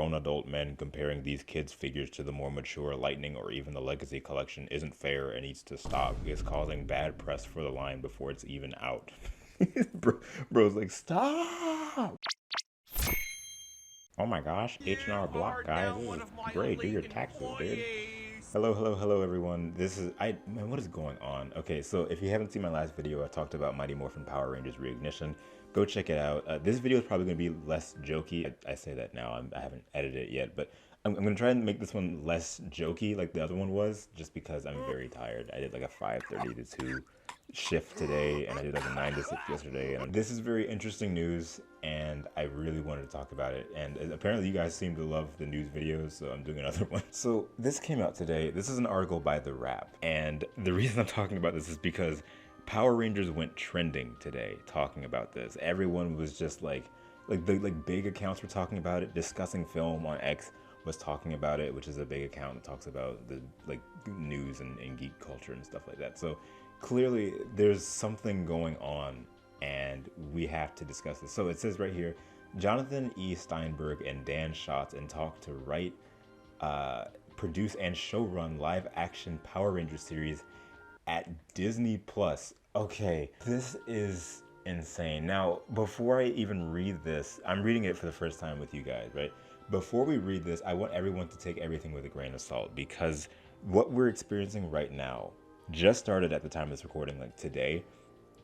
grown adult men comparing these kids' figures to the more mature Lightning or even the Legacy collection isn't fair and needs to stop. It's causing bad press for the line before it's even out. Bro's like, stop! Oh my gosh, H&R Block, guys. This is great. Do your taxes, dude. Hello, everyone. Man, what is going on? Okay, so if you haven't seen my last video, I talked about Mighty Morphin Power Rangers Reignition. Go check it out. This video is probably going to be less jokey. I say that now. I haven't edited it yet, but I'm going to try and make this one less jokey like the other one was, just because I'm very tired. I did like a 5:30 to 2 shift today, and I did like a 9 to 6 yesterday, and this is very interesting news, and I really wanted to talk about it. And apparently you guys seem to love the news videos, so I'm doing another one. So this came out today. This is an article by The Wrap, and the reason I'm talking about this is because Power Rangers went trending today talking about this. Everyone was just like big accounts were talking about it. Discussing Film on X was talking about it, which is a big account that talks about the news and geek culture and stuff like that. So clearly there's something going on and we have to discuss this. So it says right here, Jonathan E. Steinberg and Dan Schatz in talk to write, produce and showrun live action Power Rangers series at Disney Plus. Okay, this is insane. Now, before I even read this, I'm reading it for the first time with you guys, right? Before we read this, I want everyone to take everything with a grain of salt, because what we're experiencing right now just started at the time of this recording, like today,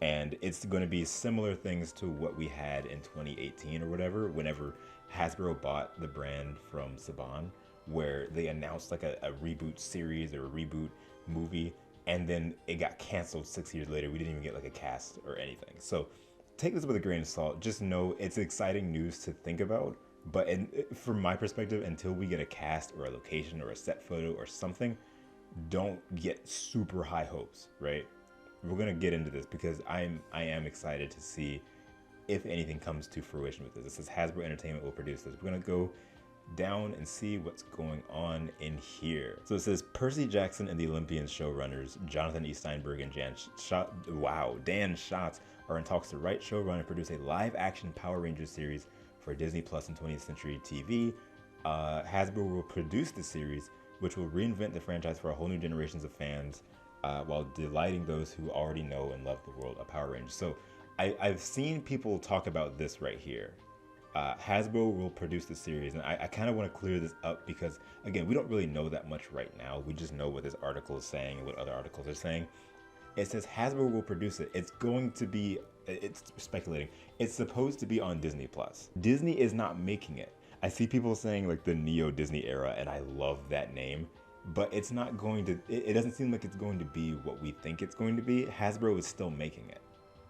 and it's going to be similar things to what we had in 2018 or whatever, whenever Hasbro bought the brand from Saban, where they announced like a reboot series or a reboot movie, and then it got canceled 6 years later. We didn't even get like a cast or anything. So take this with a grain of salt. Just know it's exciting news to think about, but from my perspective, until we get a cast or a location or a set photo or something, don't get super high hopes, right? We're gonna get into this because I am excited to see if anything comes to fruition with this. It says Hasbro Entertainment will produce this. We're gonna go down and see what's going on in here. So it says Percy Jackson and the Olympians showrunners Jonathan E. Steinberg and Dan Schatz are in talks to write, showrun, and produce a live-action Power Rangers series for Disney Plus and 20th Century TV. Hasbro will produce the series, which will reinvent the franchise for a whole new generations of fans, while delighting those who already know and love the world of Power Rangers. So I've seen people talk about this right here. Hasbro will produce the series, and I kind of want to clear this up because, again, we don't really know that much right now. We just know what this article is saying and what other articles are saying. It says Hasbro will produce it. It's going to be, it's speculating, it's supposed to be on Disney Plus. Disney is not making it. I see people saying like the Neo Disney era, and I love that name, but it's not going to, it doesn't seem like it's going to be what we think it's going to be. Hasbro is still making it.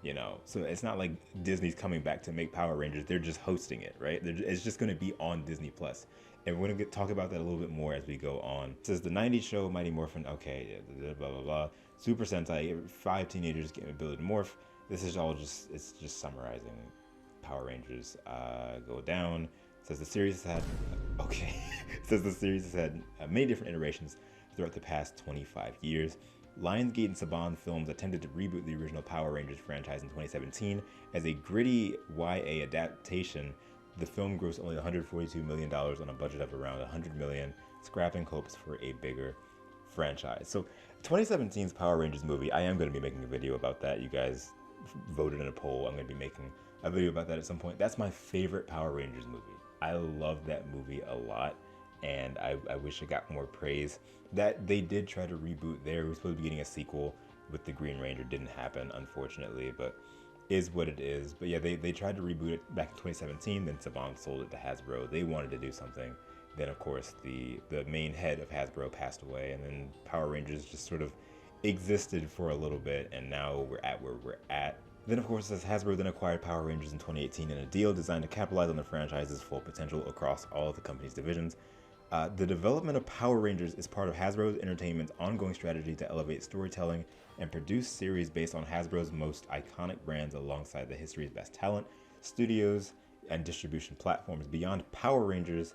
You know, so it's not like Disney's coming back to make Power Rangers. They're just hosting it, right? It's just going to be on Disney Plus, and we're going to talk about that a little bit more as we go on. It says the 90s show Mighty Morphin. Okay, blah blah blah. Super Sentai. 5 teenagers get ability to morph. This is all just, it's just summarizing Power Rangers. Go down. It says the series has had. Okay. It says the series has had many different iterations throughout the past 25 years. Lionsgate and Saban Films attempted to reboot the original Power Rangers franchise in 2017. As a gritty YA adaptation, the film grossed only $142 million on a budget of around $100 million, scrapping hopes for a bigger franchise. So 2017's Power Rangers movie, I am going to be making a video about that. You guys voted in a poll. I'm going to be making a video about that at some point. That's my favorite Power Rangers movie. I love that movie a lot, and I wish it got more praise. That they did try to reboot there. We were supposed to be getting a sequel with the Green Ranger. Didn't happen, unfortunately, but is what it is. But yeah, they tried to reboot it back in 2017, then Saban sold it to Hasbro. They wanted to do something. Then of course the main head of Hasbro passed away, and then Power Rangers just sort of existed for a little bit, and now we're at where we're at. Then of course, as Hasbro then acquired Power Rangers in 2018 in a deal designed to capitalize on the franchise's full potential across all of the company's divisions. The development of Power Rangers is part of Hasbro's Entertainment's ongoing strategy to elevate storytelling and produce series based on Hasbro's most iconic brands alongside the history's best talent, studios, and distribution platforms. Beyond Power Rangers,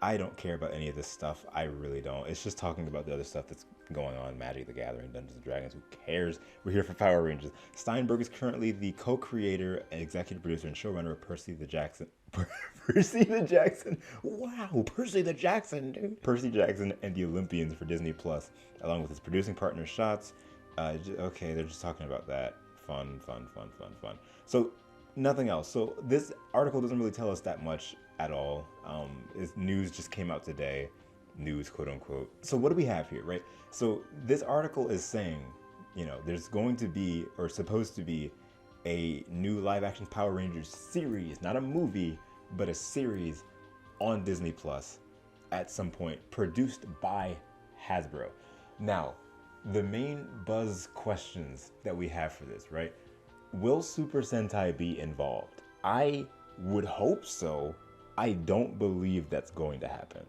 I don't care about any of this stuff. I really don't. It's just talking about the other stuff that's going on, Magic the Gathering, Dungeons and Dragons. Who cares? We're here for Power Rangers. Steinberg is currently the co-creator and executive producer and showrunner of Percy the Jackson. Percy the Jackson. Wow, Percy the Jackson, dude. Percy Jackson and the Olympians for Disney Plus, along with his producing partner Shots. Okay, they're just talking about that. Fun. So nothing else. So this article doesn't really tell us that much at all. This news just came out today. News, quote unquote. So what do we have here, right? So this article is saying, there's going to be, or supposed to be, a new live action Power Rangers series, not a movie, but a series on Disney Plus at some point, produced by Hasbro. Now, the main buzz questions that we have for this, right? Will Super Sentai be involved? I would hope so. I don't believe that's going to happen.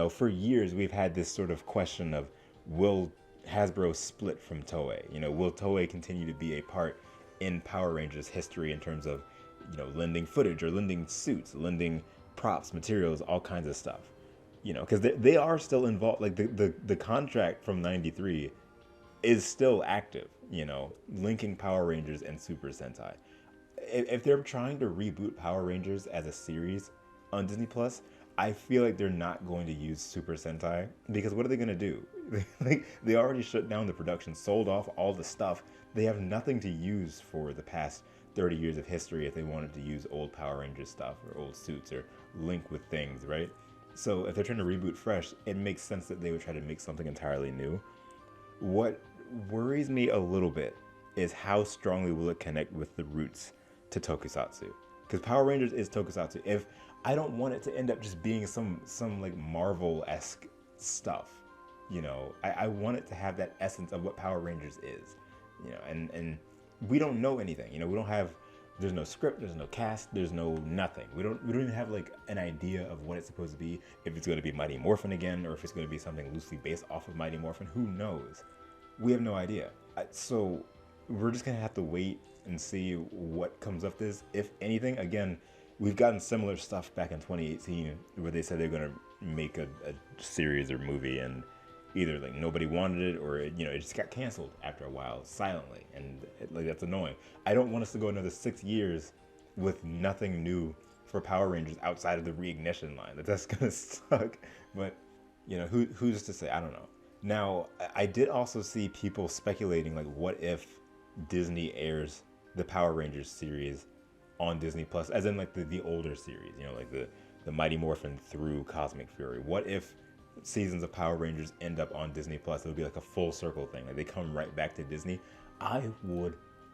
For years we've had this sort of question of, will Hasbro split from Toei? Will Toei continue to be a part in Power Rangers history in terms of, lending footage or lending suits, lending props, materials, all kinds of stuff? Because they are still involved. Like the contract from '93 is still active, linking Power Rangers and Super Sentai. If they're trying to reboot Power Rangers as a series on Disney Plus, I feel like they're not going to use Super Sentai, because what are they going to do? They already shut down the production, sold off all the stuff. They have nothing to use for the past 30 years of history if they wanted to use old Power Rangers stuff or old suits or link with things, right? So if they're trying to reboot fresh, it makes sense that they would try to make something entirely new. What worries me a little bit is how strongly will it connect with the roots to Tokusatsu? Because Power Rangers is Tokusatsu. If I don't want it to end up just being some like Marvel-esque stuff, I want it to have that essence of what Power Rangers is, and we don't know anything. We don't have, there's no script, there's no cast, there's no nothing. We don't even have like an idea of what it's supposed to be. If it's going to be Mighty Morphin again, or if it's going to be something loosely based off of Mighty Morphin, who knows? We have no idea. So we're just gonna have to wait and see what comes of this, if anything. Again, we've gotten similar stuff back in 2018 where they said they're gonna make a series or movie, and either like nobody wanted it, or it just got canceled after a while silently, and that's annoying. I don't want us to go another 6 years with nothing new for Power Rangers outside of the reignition line. That's gonna suck. But who's to say? I don't know. Now, I did also see people speculating, like, what if Disney airs the Power Rangers series on Disney Plus, as in like the older series, like the Mighty Morphin through Cosmic Fury? What if seasons of Power Rangers end up on Disney Plus? It would be like a full circle thing, like they come right back to Disney. I would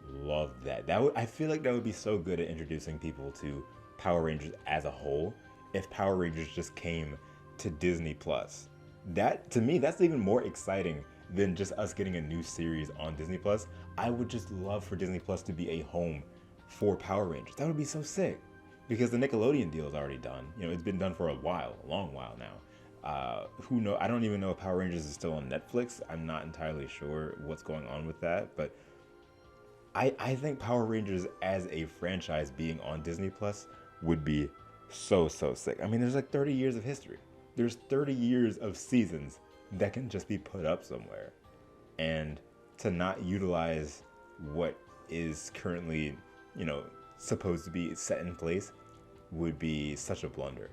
love that. I feel like that would be so good at introducing people to Power Rangers as a whole, if Power Rangers just came to Disney Plus. That, to me, that's even more exciting than just us getting a new series on Disney Plus. I would just love for Disney Plus to be a home for Power Rangers. That would be so sick, because the Nickelodeon deal is already done. It's been done for a long while now. Who knows? I don't even know if Power Rangers is still on Netflix. I'm not entirely sure what's going on with that, but I think Power Rangers as a franchise being on Disney Plus would be so sick. I mean, there's like 30 years of history. There's 30 years of seasons that can just be put up somewhere, and to not utilize what is currently, supposed to be set in place would be such a blunder.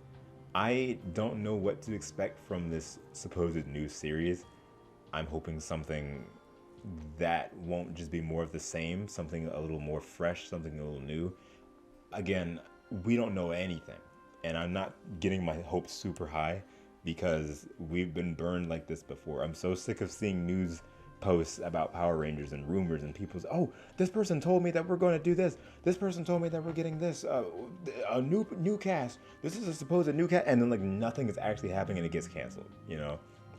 I don't know what to expect from this supposed new series. I'm hoping something that won't just be more of the same, something a little more fresh, something a little new. Again, we don't know anything, and I'm not getting my hopes super high, because we've been burned like this before. I'm so sick of seeing news posts about Power Rangers and rumors, and people's, oh, this person told me that we're going to do this. This person told me that we're getting this, a new cast. This is a supposed new cast, and then like nothing is actually happening, and it gets canceled.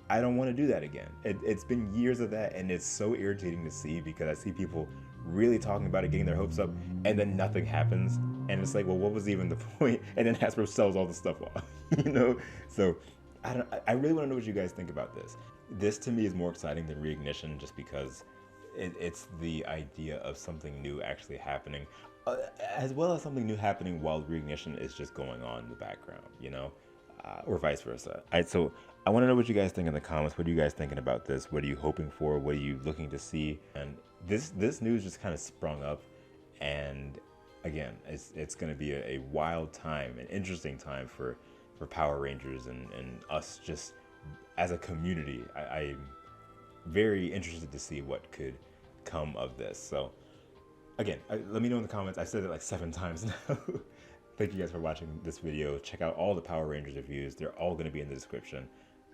I don't want to do that again. It's been years of that, and it's so irritating to see, because I see people really talking about it, getting their hopes up, and then nothing happens, and it's like, well, what was even the point? And then Hasbro sells all the stuff off, So I really want to know what you guys think about this. This to me is more exciting than Reignition, just because it's the idea of something new actually happening, as well as something new happening while Reignition is just going on in the background. or vice versa. So I want to know what you guys think in the comments. What are you guys thinking about this? What are you hoping for? What are you looking to see? And this news just kind of sprung up, and again, it's going to be a wild time, an interesting time for Power Rangers and us just as a community. I'm very interested to see what could come of this. So again, let me know in the comments. I've said it like 7 times now. Thank you guys for watching this video. Check out all the Power Rangers reviews. They're all going to be in the description.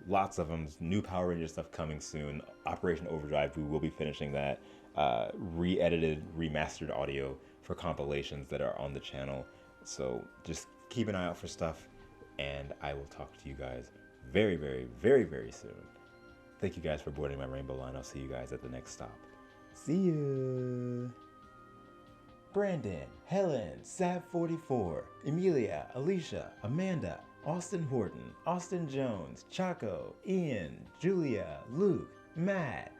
Lots of them. New Power Rangers stuff coming soon. Operation Overdrive, we will be finishing that. Re-edited, remastered audio for compilations that are on the channel. So just keep an eye out for stuff, and I will talk to you guys very, very, very, very soon. Thank you guys for boarding my rainbow line. I'll see you guys at the next stop. See ya! Brandon, Helen, Sav44, Emilia, Alicia, Amanda, Austin Horton, Austin Jones, Chaco, Ian, Julia, Luke, Matt,